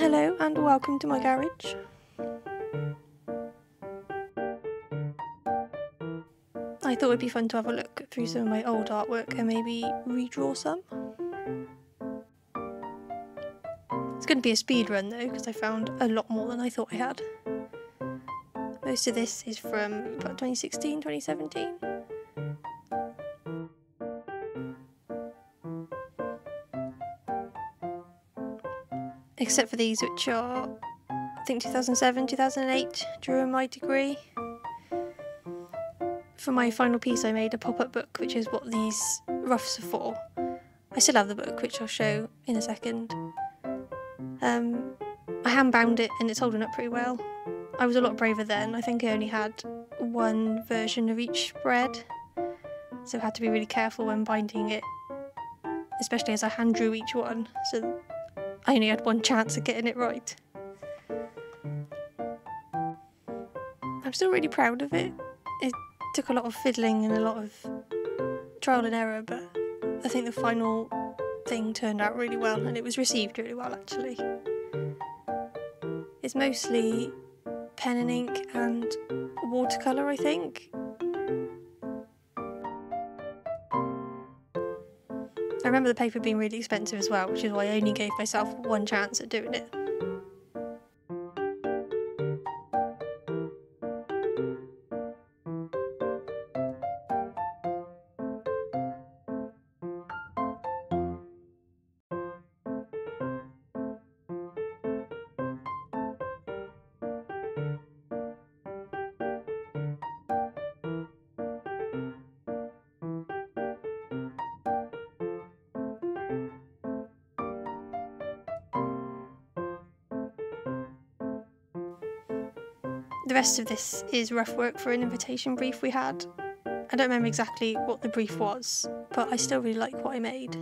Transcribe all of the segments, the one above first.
Hello and welcome to my garage. I thought it'd be fun to have a look through some of my old artwork and maybe redraw some. It's going to be a speed run though, because I found a lot more than I thought I had. Most of this is from about 2016, 2017. Except for these, which are, I think 2007, 2008, during my degree. For my final piece I made a pop-up book, which is what these roughs are for. I still have the book, which I'll show in a second. I hand-bound it and it's holding up pretty well. I was a lot braver then. I think I only had one version of each spread, so I had to be really careful when binding it, especially as I hand drew each one, so I only had one chance of getting it right. I'm still really proud of it. It took a lot of fiddling and a lot of trial and error, but I think the final thing turned out really well, and it was received really well actually. It's mostly pen and ink and watercolour, I think. I remember the paper being really expensive as well, which is why I only gave myself one chance at doing it. The rest of this is rough work for an invitation brief we had. I don't remember exactly what the brief was, but I still really like what I made.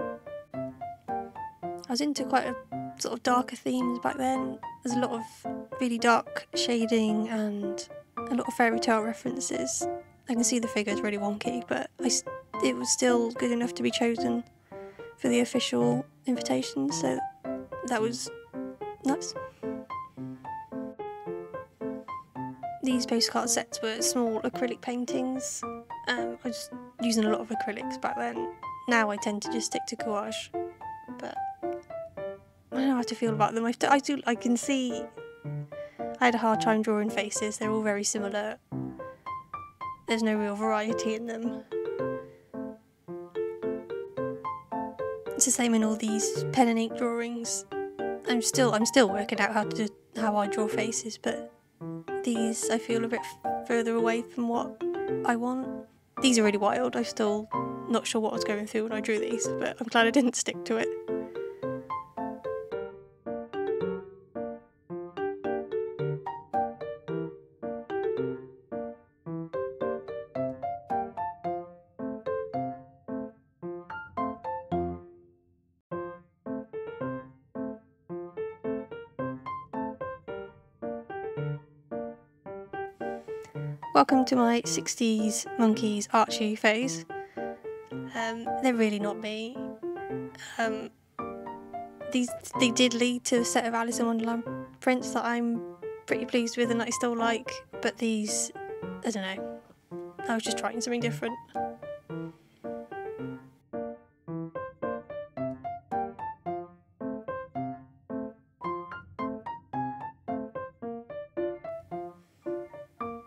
I was into quite a sort of darker themes back then. There's a lot of really dark shading and a lot of fairy tale references. I can see the figure's really wonky, but it was still good enough to be chosen for the official invitation, so that was nice. These postcard sets were small acrylic paintings. I was using a lot of acrylics back then. Now I tend to just stick to gouache, but I don't know how to feel about them. I can see I had a hard time drawing faces. They're all very similar. There's no real variety in them. It's the same in all these pen and ink drawings. I'm still working out how I draw faces, but these I feel a bit further away from what I want. These are really wild. I'm still not sure what I was going through when I drew these, but I'm glad I didn't stick to it. Welcome to my 60s monkeys Archie phase. They're really not me. They did lead to a set of Alice in Wonderland prints that I'm pretty pleased with and that I still like, but these, I don't know, I was just trying something different.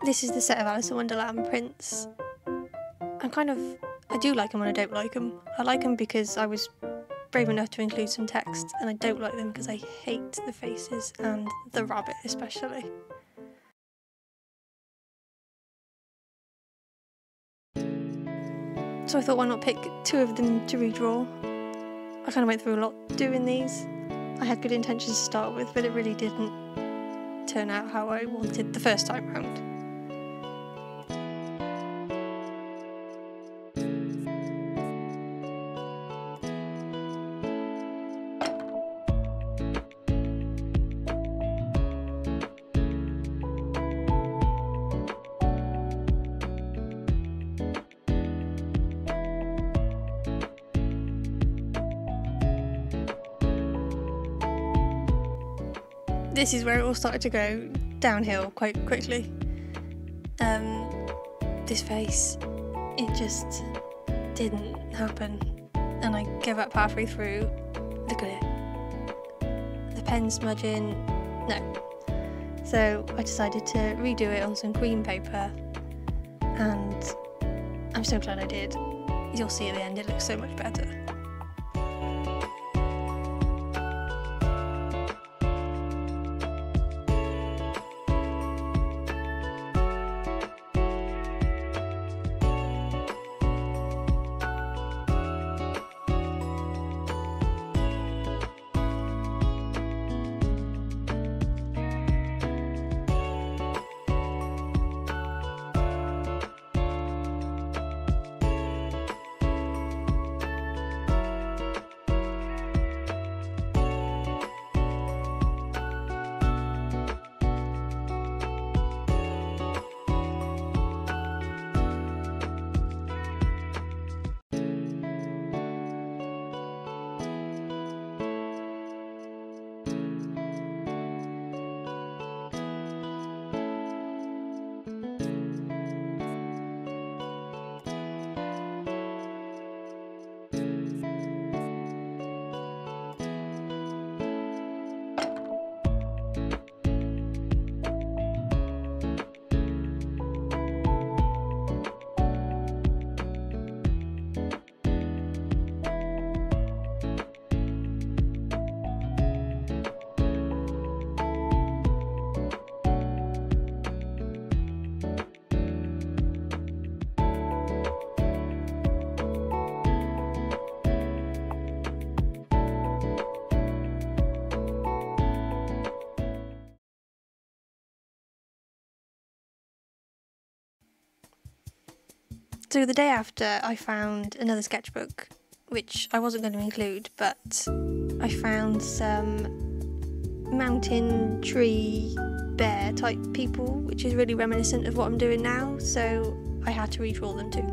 This is the set of Alice in Wonderland prints. I do like them when I don't like them. I like them because I was brave enough to include some text, and I don't like them because I hate the faces and the rabbit especially. So I thought, why not pick two of them to redraw? I kind of went through a lot doing these. I had good intentions to start with, but it really didn't turn out how I wanted the first time round. this is where it all started to go downhill quite quickly. This face, it just didn't happen, and I gave up halfway through. Look at it. The pen smudging, no. So I decided to redo it on some cream paper, and I'm so glad I did. You'll see at the end it looks so much better. So the day after, I found another sketchbook, which I wasn't going to include, but I found some mountain, tree, bear type people, which is really reminiscent of what I'm doing now, so I had to redraw them too.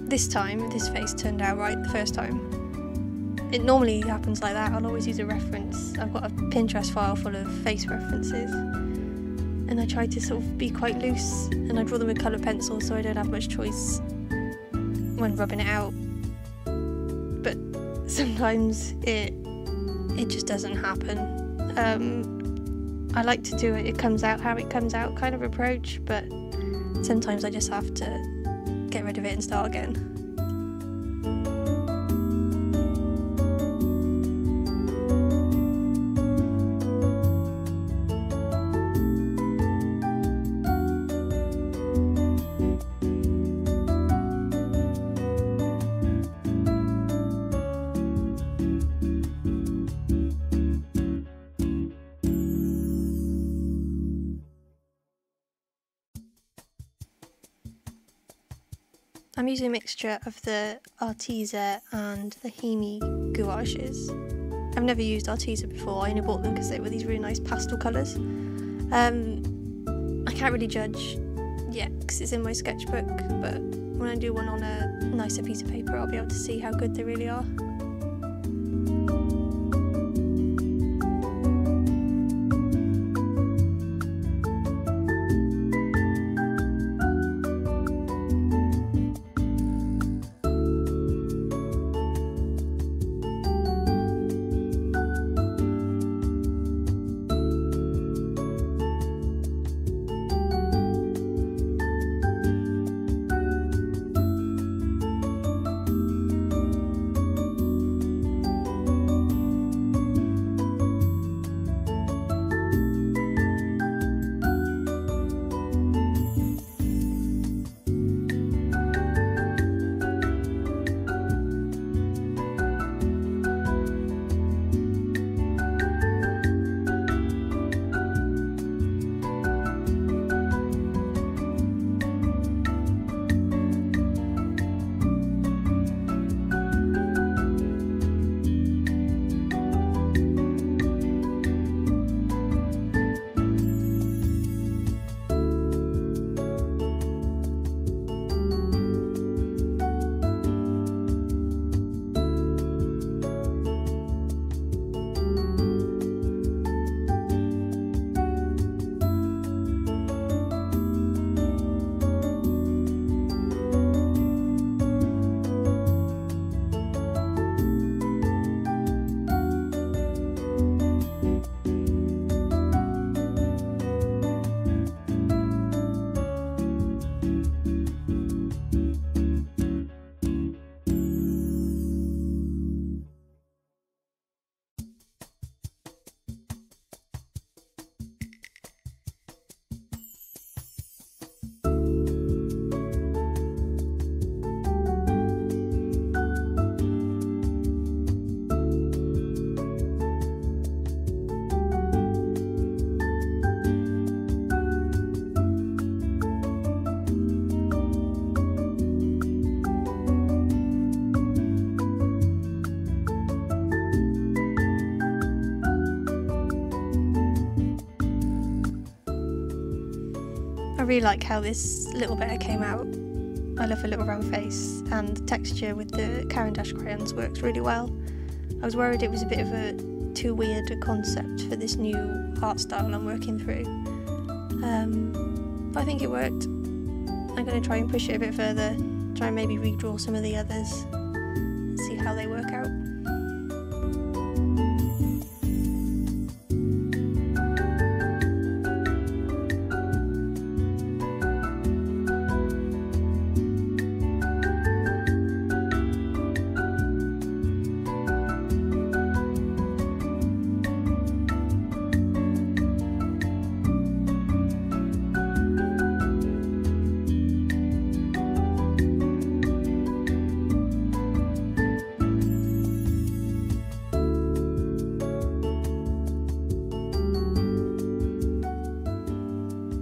This time, this face turned out right the first time. It normally happens like that. I'll always use a reference. I've got a Pinterest file full of face references, and I try to sort of be quite loose, and I draw them with colour pencil so I don't have much choice when rubbing it out. But sometimes it just doesn't happen. I like to do it comes out how it comes out kind of approach, but sometimes I just have to get rid of it and start again. I'm using a mixture of the Arteza and the Hemi gouaches. I've never used Arteza before, I only bought them because they were these really nice pastel colours. I can't really judge yet because it's in my sketchbook, but when I do one on a nicer piece of paper I'll be able to see how good they really are. really like how this little bear came out. I love her little round face, and the texture with the Caran d'Ache crayons works really well. I was worried it was a bit of a too weird a concept for this new art style I'm working through. But I think it worked. I'm going to try and push it a bit further, try and maybe redraw some of the others, see how they work out.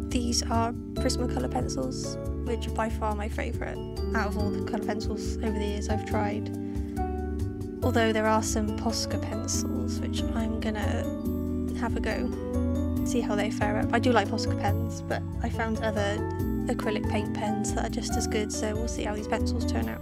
These are Prismacolor pencils, which are by far my favourite out of all the colour pencils over the years I've tried. Although there are some Posca pencils which I'm gonna have a go, see how they fare up. I do like Posca pens, but I found other acrylic paint pens that are just as good, so we'll see how these pencils turn out.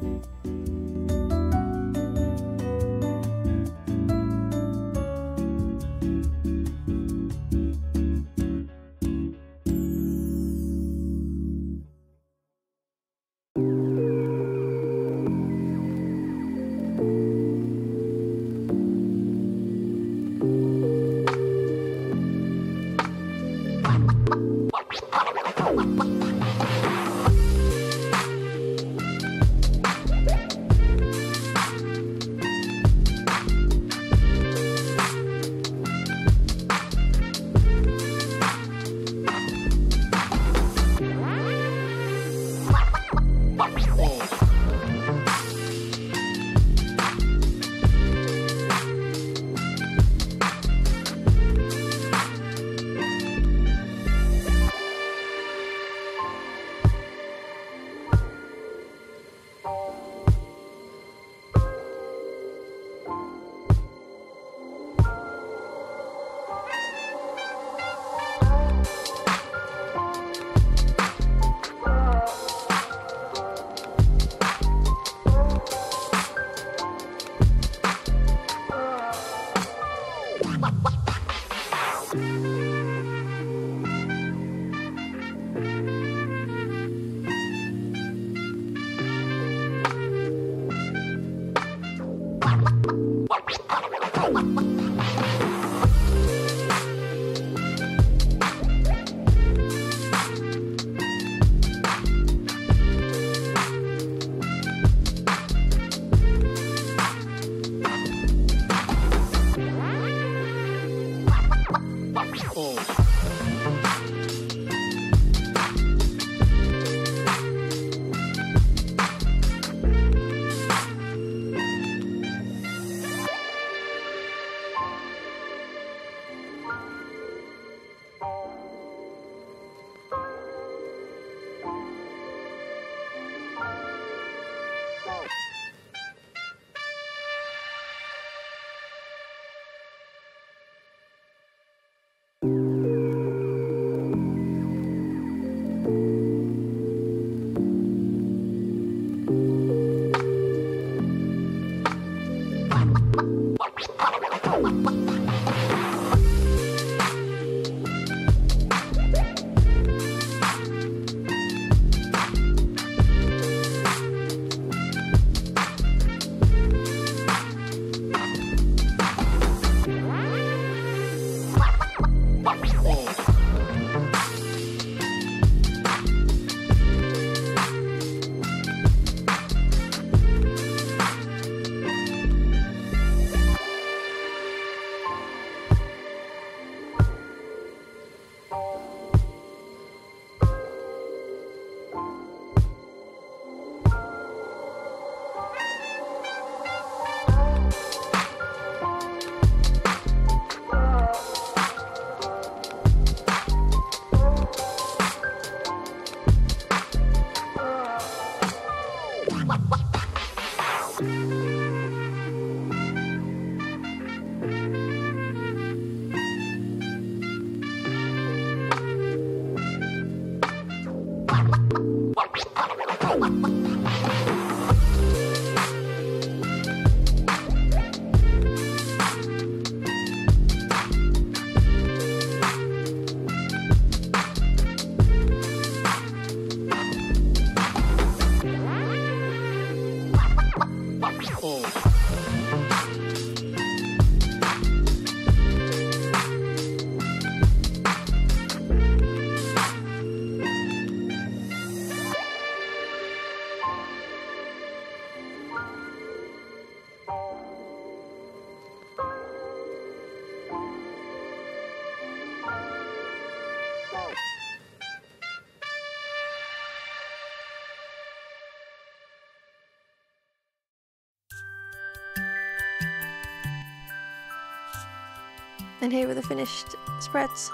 And here are the finished spreads.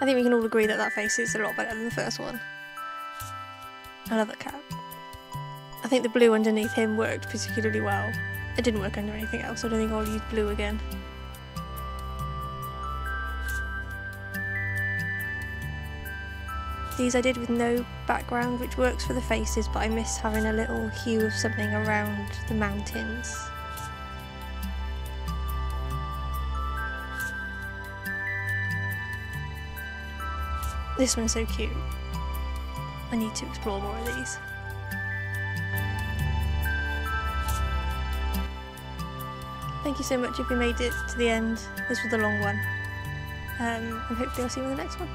I think we can all agree that that face is a lot better than the first one. I love that cat. I think the blue underneath him worked particularly well. It didn't work under anything else, so I don't think I'll use blue again. These I did with no background, which works for the faces, but I miss having a little hue of something around the mountains. This one's so cute. I need to explore more of these. Thank you so much if you made it to the end. This was a long one. And hopefully I'll see you in the next one.